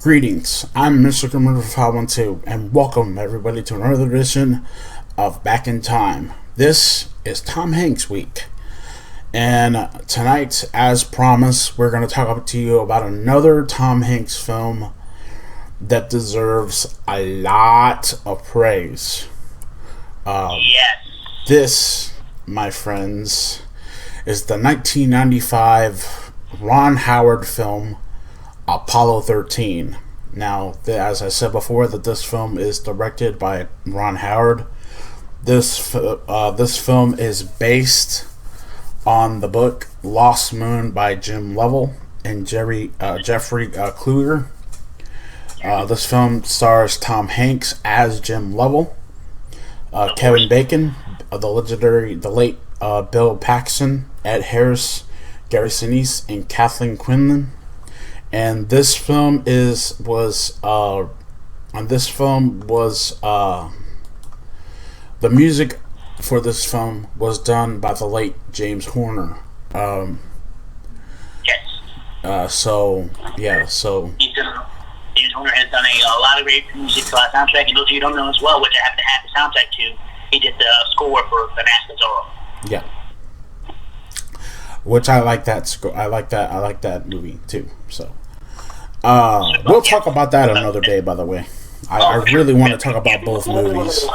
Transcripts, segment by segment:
Greetings, I'm Mr. Grimreaper 512, and welcome everybody to another edition of Back in Time. This is Tom Hanks Week, and tonight, as promised, we're going to talk to you about another Tom Hanks film that deserves a lot of praise. Yes. This, my friends, is the 1995 Ron Howard film Apollo 13. Now, as I said before, that this film is directed by Ron Howard. This film is based on the book Lost Moon by Jim Lovell and Jeffrey Kluger. This film stars Tom Hanks as Jim Lovell, Kevin Bacon, the late Bill Paxton, Ed Harris, Gary Sinise, and Kathleen Quinlan. And this film was the music for this film was done by the late James Horner. Yes. James Horner has done a lot of great music to our soundtrack, and those of you who don't know as well, which I happen to have the soundtrack to, he did the score for The Mask of Zorro. Yeah. Which I like that score. I like that movie too. So. We'll talk about that another day, by the way. I really want to talk about both movies.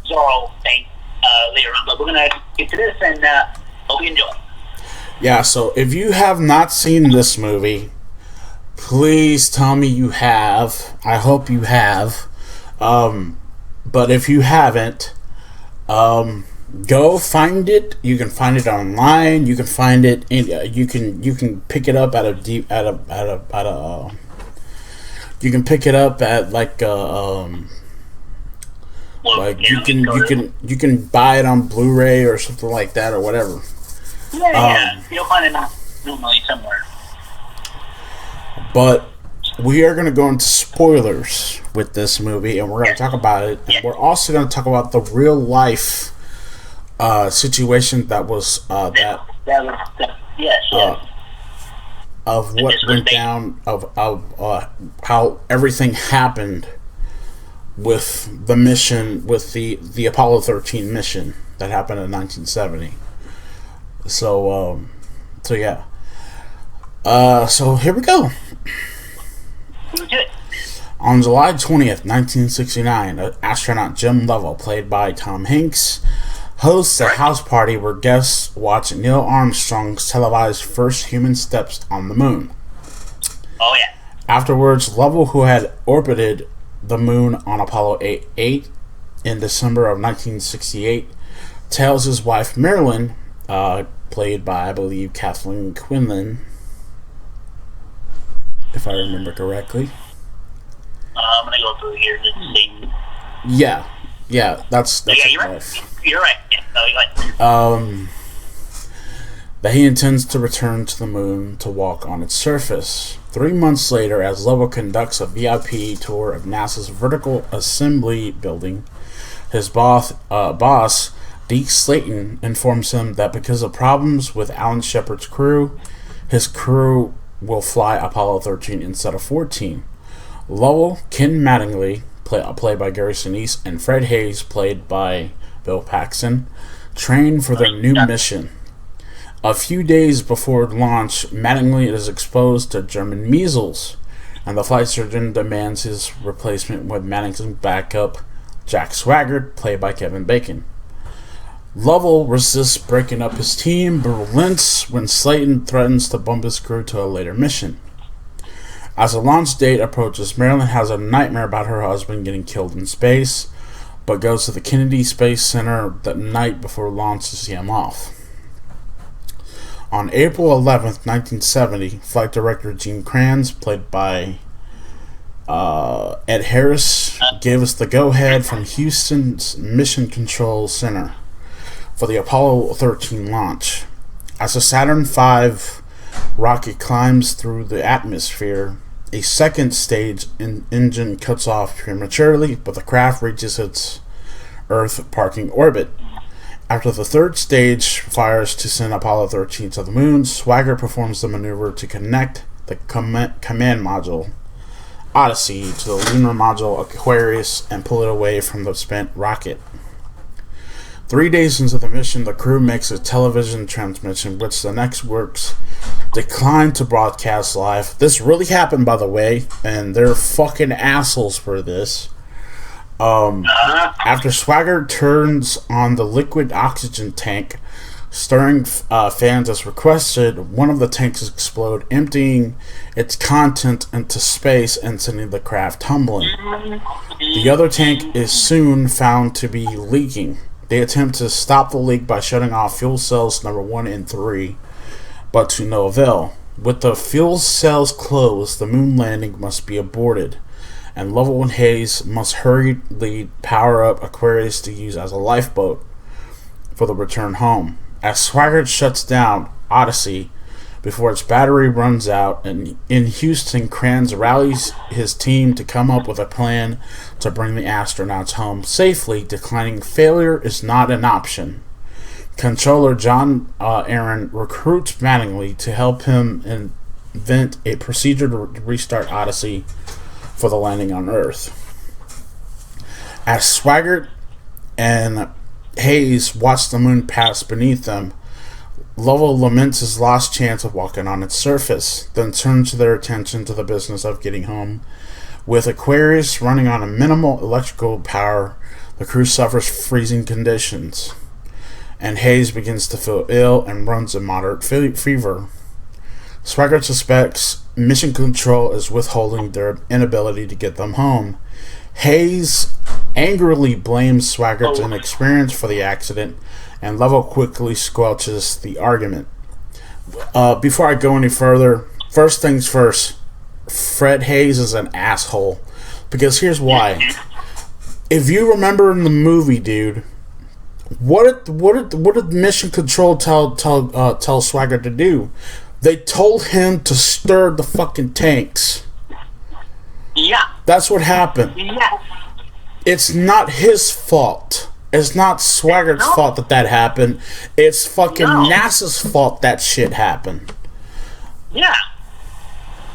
Zorro thing later on, but we're going to get to this and hope you enjoy. Yeah, so if you have not seen this movie, please tell me you have. I hope you have. But if you haven't, go find it. You can find it online. You can find it in. You can pick it up you can pick it up at you can buy it on Blu-ray or something like that or whatever. Yeah, you'll find it normally somewhere. But we are going to go into spoilers with this movie, and we're going to talk about it. And we're also going to talk about the real life situation that was of what went down, of how everything happened with the mission, with the Apollo 13 mission that happened in 1970. So yeah. So here we go. On July 20th, 1969, astronaut Jim Lovell, played by Tom Hanks, hosts a house party where guests watch Neil Armstrong's televised first human steps on the moon. Oh, yeah. Afterwards, Lovell, who had orbited the moon on Apollo 8 in December of 1968, tells his wife Marilyn, played by, I believe, Kathleen Quinlan, if I remember correctly. I'm going to go through here to see. Yeah, that's his wife. You're right. Yeah, you're right. That he intends to return to the moon to walk on its surface. 3 months later, as Lovell conducts a VIP tour of NASA's Vertical Assembly Building, his boss, Deke Slayton, informs him that because of problems with Alan Shepard's crew, his crew will fly Apollo 13 instead of 14. Lovell, Ken Mattingly, played by Gary Sinise, and Fred Hayes, played by Bill Paxton, trained for their new mission. A few days before launch, Mattingly is exposed to German measles, and the flight surgeon demands his replacement with Mattingly's backup, Jack Swigert, played by Kevin Bacon. Lovell resists breaking up his team, but relents when Slayton threatens to bump his crew to a later mission. As the launch date approaches, Marilyn has a nightmare about her husband getting killed in space, but goes to the Kennedy Space Center the night before launch to see him off. On April 11th, 1970, flight director Gene Kranz, played by Ed Harris, gives the go-ahead from Houston's Mission Control Center for the Apollo 13 launch. As the Saturn V rocket climbs through the atmosphere, a second stage engine cuts off prematurely, but the craft reaches its Earth parking orbit. After the third stage fires to send Apollo 13 to the moon, Swigert performs the maneuver to connect the command module Odyssey to the lunar module Aquarius and pull it away from the spent rocket. 3 days into the mission, the crew makes a television transmission, which the networks declined to broadcast live. This really happened, by the way, and they're fucking assholes for this. After Swagger turns on the liquid oxygen tank, stirring fans as requested, one of the tanks explode, emptying its content into space and sending the craft tumbling. The other tank is soon found to be leaking. They attempt to stop the leak by shutting off fuel cells number 1 and 3, but to no avail. With the fuel cells closed, the moon landing must be aborted, and Lovell and Hayes must hurriedly power up Aquarius to use as a lifeboat for the return home. As Swigert shuts down Odyssey before its battery runs out, and in Houston, Kranz rallies his team to come up with a plan to bring the astronauts home safely, declining failure is not an option. Controller John Aaron recruits Mattingly to help him invent a procedure to restart Odyssey for the landing on Earth. As Swigert and Hayes watch the moon pass beneath them, Lovell laments his lost chance of walking on its surface, then turns their attention to the business of getting home. With Aquarius running on a minimal electrical power, the crew suffers freezing conditions, and Hayes begins to feel ill and runs a moderate fever. Swigert suspects Mission Control is withholding their inability to get them home. Hayes angrily blames Swiggert's inexperience for the accident, and Lovell quickly squelches the argument. Before I go any further, first things first, Fred Hayes is an asshole. Because here's why. If you remember in the movie, dude, what did Mission Control tell Swigert to do? They told him to stir the fucking tanks. Yeah. That's what happened. Yeah. It's not his fault. It's not Swiggert's fault that happened. It's fucking NASA's fault that shit happened. Yeah.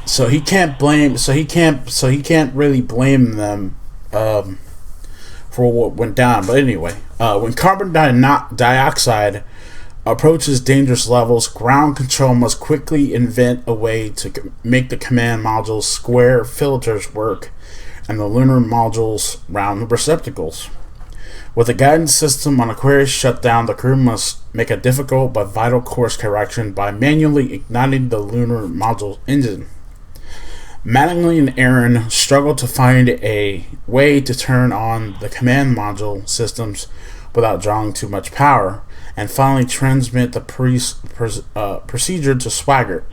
So he can't blame. So he can't really blame them for what went down. But anyway, when carbon dioxide approaches dangerous levels, ground control must quickly invent a way to make the command module's square filters work and the lunar module's round receptacles. With the guidance system on Aquarius shut down, the crew must make a difficult but vital course correction by manually igniting the lunar module engine. Mattingly and Aaron struggle to find a way to turn on the command module systems without drawing too much power, and finally transmit the procedure to Swigert,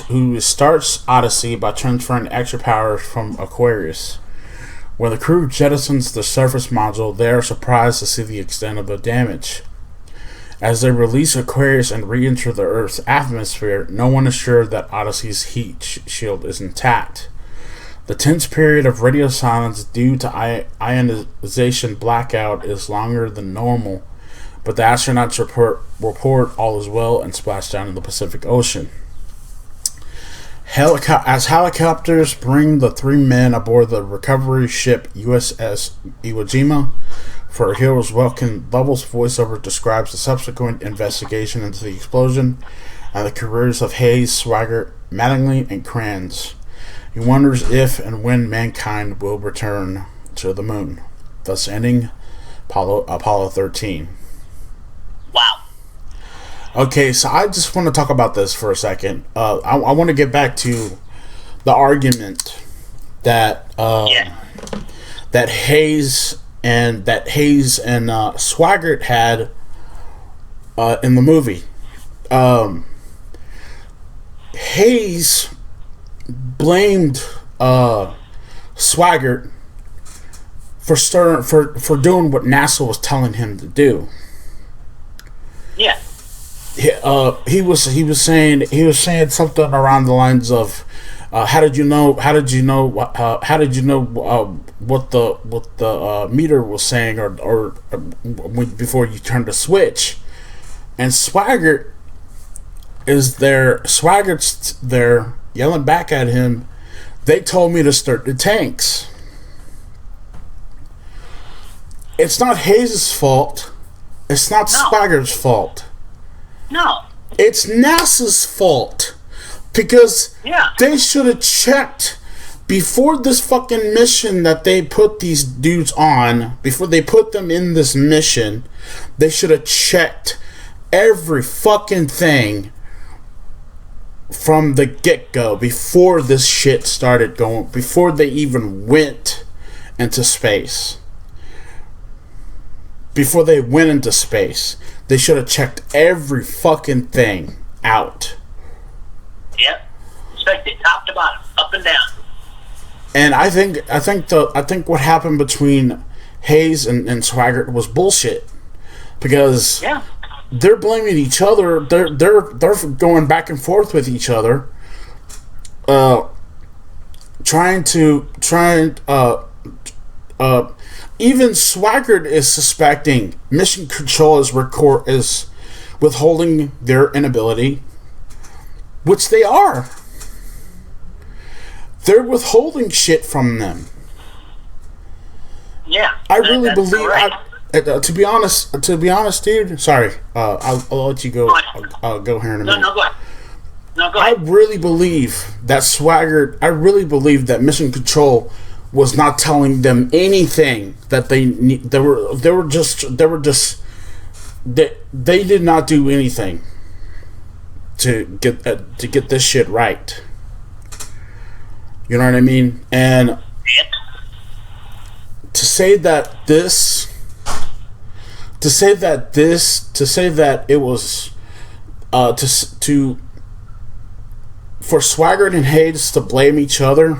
who starts Odyssey by transferring extra power from Aquarius. When the crew jettisons the surface module, they are surprised to see the extent of the damage. As they release Aquarius and re-enter the Earth's atmosphere, no one is sure that Odyssey's heat shield is intact. The tense period of radio silence due to ionization blackout is longer than normal, but the astronauts report all is well and splash down in the Pacific Ocean. As helicopters bring the 3 men aboard the recovery ship USS Iwo Jima for a hero's welcome, Lovell's voiceover describes the subsequent investigation into the explosion and the careers of Hayes, Swigert, Mattingly, and Kranz. He wonders if and when mankind will return to the moon, thus ending Apollo 13. Wow. Okay, so I just want to talk about this for a second. I want to get back to the argument that that Hayes and Swigert had in the movie. Hayes blamed Swigert for doing what NASA was telling him to do. Yeah. He was saying something around the lines of, how did you know what the meter was saying or before you turned the switch? And Swiggert's there yelling back at him They told me to start the tanks. It's not Hayes' fault. It's not Swagger's fault. No. It's NASA's fault. Because they should have checked before this fucking mission that they put these dudes on, before they put them in this mission, they should have checked every fucking thing from the get-go before this shit started going, before they even went into space. Before they went into space, they should have checked every fucking thing out. Yep. Inspect it top to bottom, up and down. And I think what happened between Hayes and Swaggart was bullshit, because they're blaming each other. They're going back and forth with each other, trying even Swaggart is suspecting Mission Control is withholding their inability, which they are. They're withholding shit from them. Yeah, I really believe. Right. To be honest, dude. Sorry, I'll let you go. I'll go here in a minute. No, go ahead. No, go ahead. I really believe that Swaggart. I really believe that Mission Control was not telling them anything that they need. They did not do anything to get this shit right. You know what I mean? And to say that it was for Swaggart and Hayes to blame each other,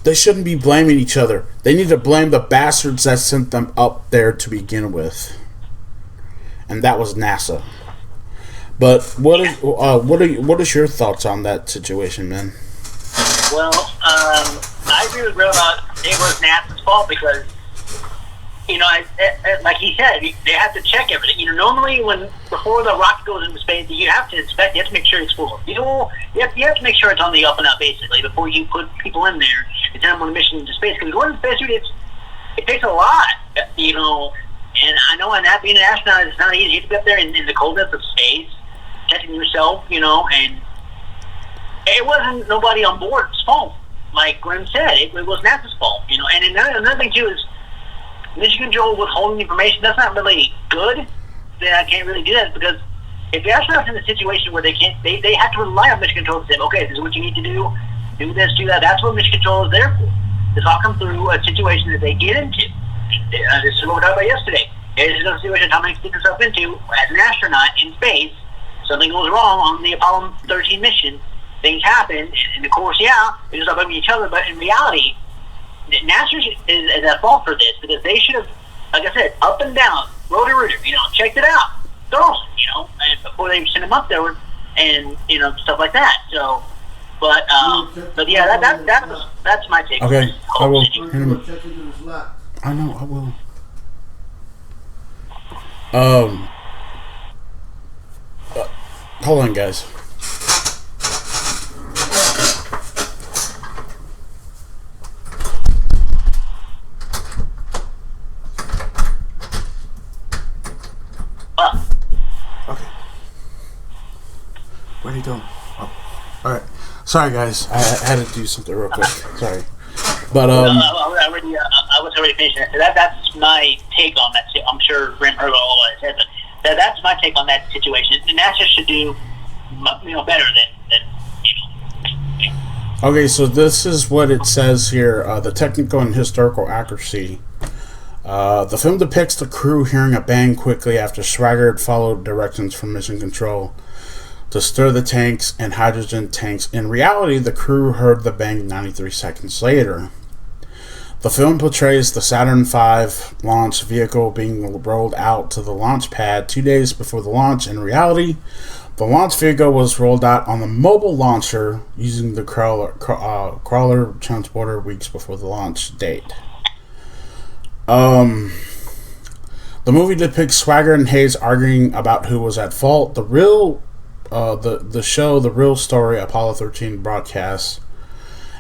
they shouldn't be blaming each other. They need to blame the bastards that sent them up there to begin with, and that was NASA. But what is your thoughts on that situation, man? Well, I agree with Real about it was NASA's fault because, like he said, they have to check everything. Normally before the rocket goes into space, you have to inspect. You have to make sure it's full of fuel. You have to make sure it's on the up and up, basically, before you put people in there and send them on a mission into space. Because going to space, it takes a lot, And I know, being an astronaut, it's not easy. You have to be up there in the coldness of space, testing yourself, and it wasn't nobody on board's fault. Like Grim said, it was NASA's fault, And another thing too is Mission Control withholding information. That's not really good. That I can't really do that because if the astronaut's in a situation where they have to rely on Mission Control to say, okay, this is what you need to do this, do that. That's what Mission Control is there for. To talk them through a situation that they get into. This is what we talked about yesterday. This is a situation Tom Hanks gets himself into as an astronaut in space. Something goes wrong on the Apollo 13 mission. Things happen, and of course, they just start blaming each other. But in reality, NASA is at fault for this because they should have, like I said, up and down, rotor, checked it out thoroughly, and before they send them up there, and stuff like that. So, but yeah, that's my take. Okay, I will. I know, I will. Hold on, guys. Okay. What are you doing? Oh, all right. Sorry, guys. I had to do something real quick. Sorry, but I was already finishing it. So that's my take on that. I'm sure Grim heard all what I said, but that's my take on that situation. NASA should do better than. Okay, so this is what it says here. The technical and historical accuracy. The film depicts the crew hearing a bang quickly after Swaggart followed directions from Mission Control to stir the tanks and hydrogen tanks. In reality, the crew heard the bang 93 seconds later. The film portrays the Saturn V launch vehicle being rolled out to the launch pad 2 days before the launch. In reality, the launch vehicle was rolled out on the mobile launcher using the crawler transporter weeks before the launch date. The movie depicts Swaggart and Hayes arguing about who was at fault. The real story, Apollo 13 broadcast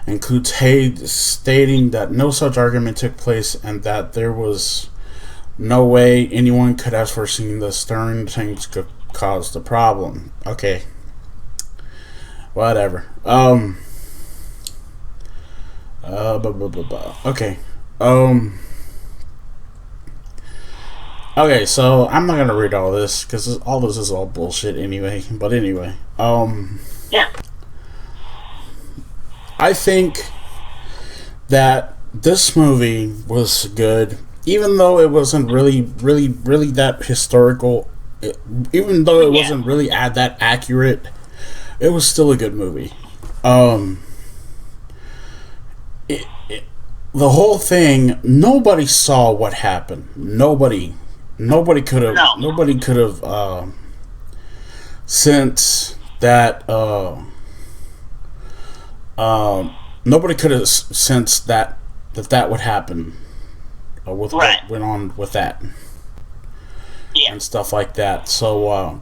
includes Hayes stating that no such argument took place and that there was no way anyone could have foreseen the stern things could cause the problem. Okay. Whatever. Okay. Okay, so I'm not gonna read all this because all this is all bullshit anyway. But anyway, Yeah. I think that this movie was good, even though it wasn't really that historical. Even though it wasn't really that accurate, it was still a good movie. The whole thing, nobody saw what happened. Nobody could have. No. Nobody could have sensed that. Nobody could have sensed that would happen with Right. what went on with that Yeah. and stuff like that. So,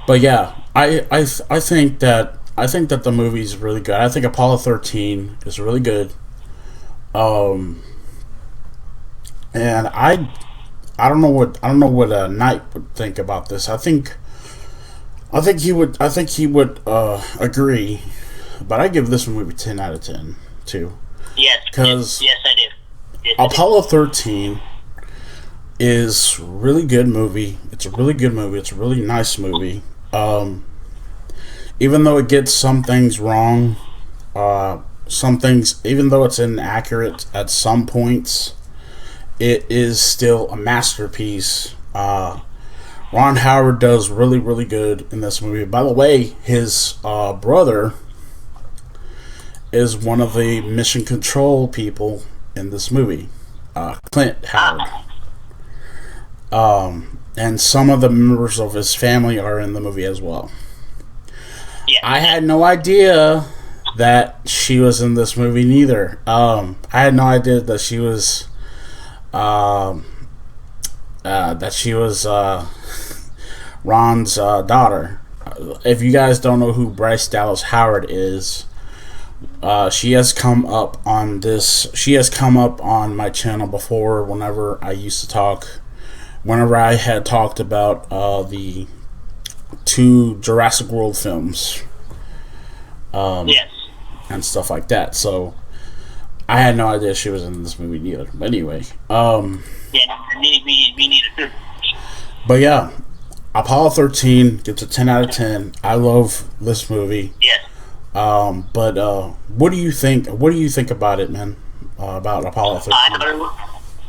but yeah, I think that the movie's really good. I think Apollo 13 is really good. And I don't know what Knight would think about this. I think he would agree, but I give this movie 10 out of 10 too. Yes. Because yes, I do. Yes, Apollo 13 is really good movie. It's a really good movie. It's a really nice movie. Even though it gets some things wrong, some things, even though it's inaccurate at some points, it is still a masterpiece. Ron Howard does really good in this movie. By the way, his brother is one of the mission control people in this movie, Clint Howard. And some of the members of his family are in the movie as well. Yeah. I had no idea that she was in this movie neither. I had no idea that she was Ron's daughter. If you guys don't know who Bryce Dallas Howard is, she has come up on this. She has come up on my channel before. Whenever I had talked about the 2 Jurassic World films, Yes. and stuff like that. So I had no idea she was in this movie neither. But anyway, Yeah, me neither. but yeah, Apollo 13 gets a 10 out of 10. I love this movie. Yes. But what do you think? What do you think about it, man? About Apollo 13?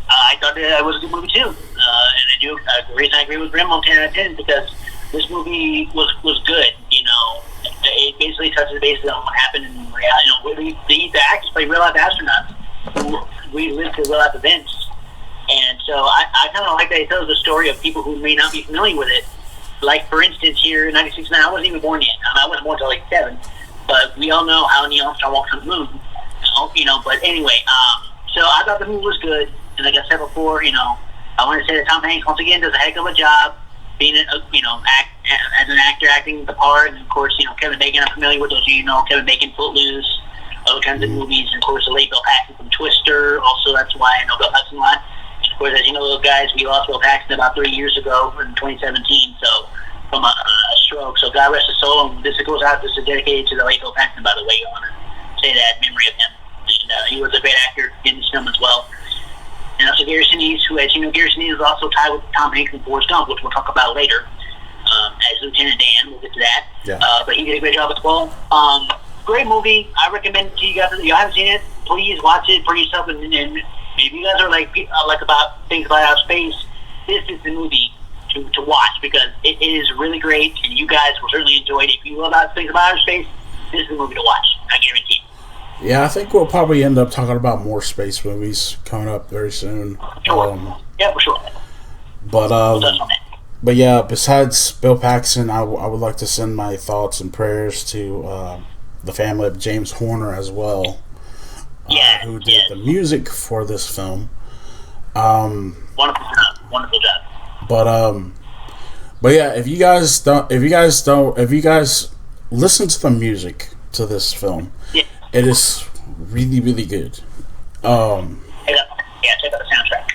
I thought that it was a good movie too, and I do. The reason I agree with Grim on 10 out of 10 is because this movie was good. You know, it basically touches bases on what happened in reality. You know, the actors play real life astronauts who relived the real life events, and so I kind of like that it tells the story of people who may not be familiar with it. Like for instance, here in '69, I wasn't even born yet. I wasn't born until like 7, but we all know how Neil Armstrong walked on the moon. You know, but anyway, so I thought the movie was good. And like I said before, you know, I want to say that Tom Hanks once again does a heck of a job being, as an actor acting the part. And of course, you know, Kevin Bacon, I'm familiar with those. You know, Kevin Bacon, Footloose, other kinds of movies, and of course, the late Bill Paxton from Twister. Also, that's why I know Bill Paxton a lot. And of course, as you know, those guys, we lost Bill Paxton about 3 years ago in 2017. So from a stroke. So God rest his soul. And this goes out. This is dedicated to the late Bill Paxton, by the way. I want to say that in memory of him. And he was a great actor in this film as well. And also Gary Sinise, who, as you know, Gary Sinise is also tied with Tom Hanks and Forrest Gump, which we'll talk about later, as Lieutenant Dan. We'll get to that. Yeah. But he did a great job as well. Great movie. I recommend it to you guys. If you haven't seen it, please watch it for yourself. And if you guys are like about things about outer space, this is the movie to watch because it is really great, and you guys will certainly enjoy it. If you love things about outer space, this is the movie to watch. I guarantee you. Yeah, I think we'll probably end up talking about more space movies coming up very soon. Sure. Yeah, for sure. But We'll touch on that. but yeah, besides Bill Paxton, I would like to send my thoughts and prayers to the family of James Horner as well, who did the music for this film. Wonderful job. But yeah, if you guys listen to the music to this film. Yeah. It is really, really good. Check out the soundtrack.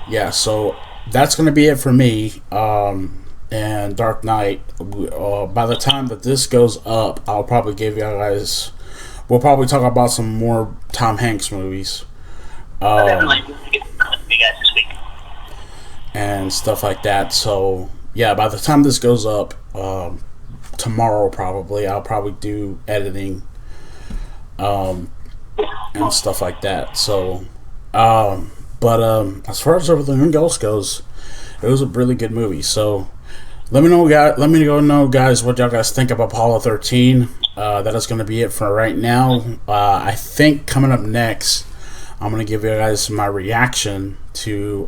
Yeah, so that's going to be it for me. And Dark Knight. By the time that this goes up, I'll probably give you guys. We'll probably talk about some more Tom Hanks movies. Definitely get you guys this week. And stuff like that. So yeah, by the time this goes up, tomorrow probably I'll probably do editing, and stuff like that. So, but as far as everything else goes, it was a really good movie. So let me know, guys. Let me know, guys, what y'all guys think of Apollo 13. That is going to be it for right now. I think coming up next, I'm going to give you guys my reaction to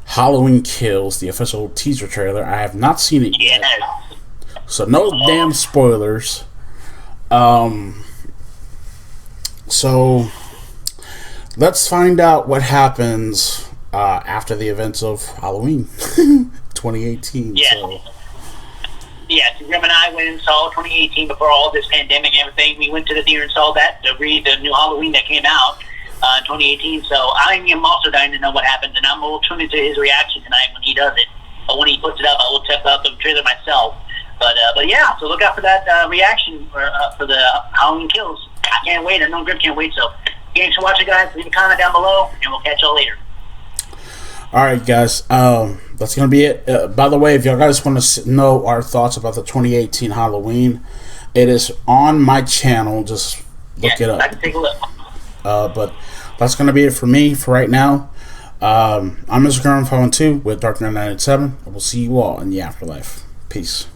Halloween Kills, the official teaser trailer. I have not seen it yet, so no damn spoilers. So let's find out what happens after the events of Halloween 2018. Yeah. So. Yeah, Grim and I went and saw 2018 before all this pandemic and everything. We went to the theater and saw that, the new Halloween that came out in 2018. So I am also dying to know what happens, and I'm going to tune into his reaction tonight when he does it. But when he puts it up, I will check out the trailer myself. But yeah, so look out for that reaction for the Halloween Kills. I can't wait. I know Grim can't wait. So thanks for watching, guys. Leave a comment down below, and we'll catch y'all later. All right, guys. That's gonna be it. By the way, if y'all guys want to know our thoughts about the 2018 Halloween, it is on my channel. Just look it up. I can take a look. But that's gonna be it for me for right now. I'm Mr. Grim 512 with Dark Knight 987. I will see you all in the afterlife. Peace.